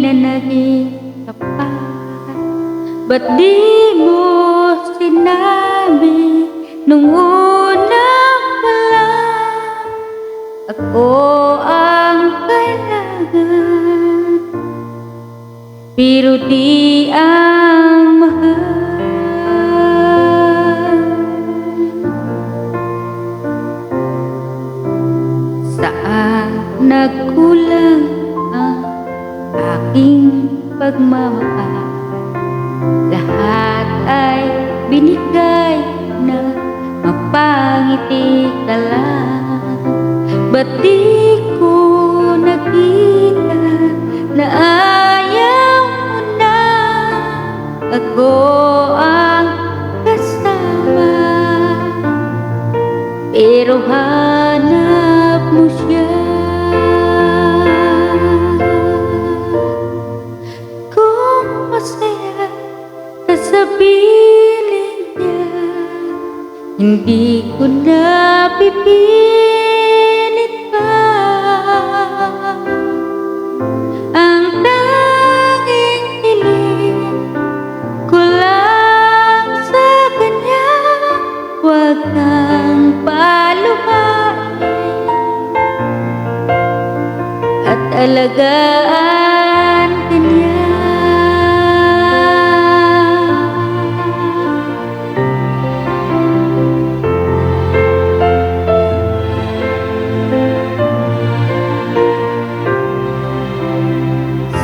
na naging tapat? Ba't di mo sinabi nung una pa lang ako ang kailangan, pero di ang mahal? Saan nagkulang ang aking pagmamahal? Lahat ay binigay na mapangiti ka lang. Ba't di ko nakita na ayaw mo na ako ang kasama? Pero hanap mo siya. Kung masaya ka sa piling niya, hindi ko na pipilit pa. Ang tanging hiling ko lang sa kanya, huwag kang paluhain at alagaan ka niya.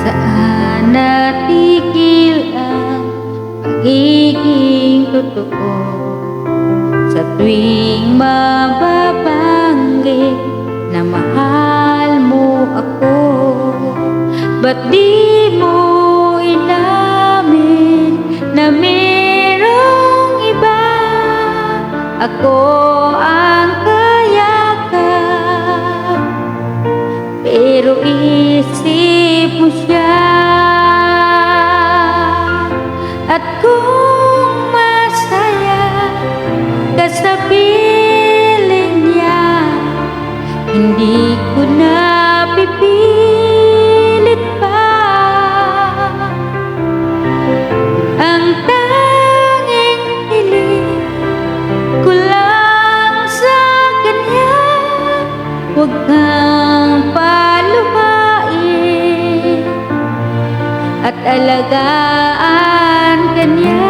Saan natigil ang pagiging totoo? Sa tuwing mababanggit na mahal mo ako, ba't di mo inamin na mayroong iba? Ako ang kayakap, pero isip mo siya. At kung masaya ka sa piling niya, hindi ko na pipilit pa. Ang tanging hiling ko lang sa kanya, huwag kang paluhain at alagaan ka niya.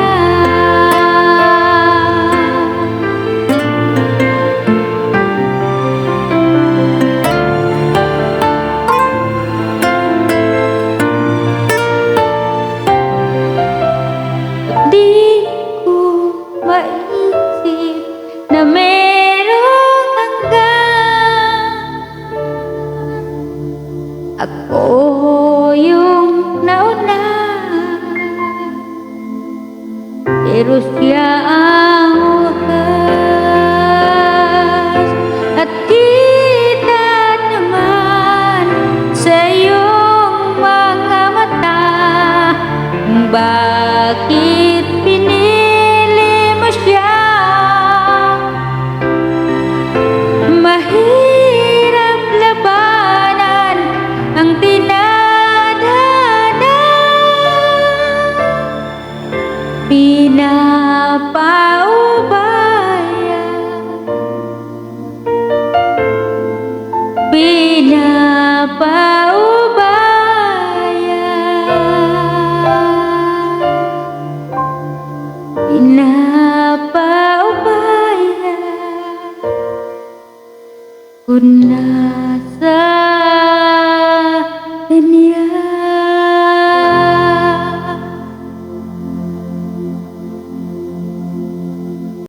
Di ko maisip na merong hanggang ako yung nauna, pero siya ang wakas. At kita naman sa iyong mga mata kung bakit pinili mo siya. Mahirap labanan ang tinadhana, pinapaubaya ko na.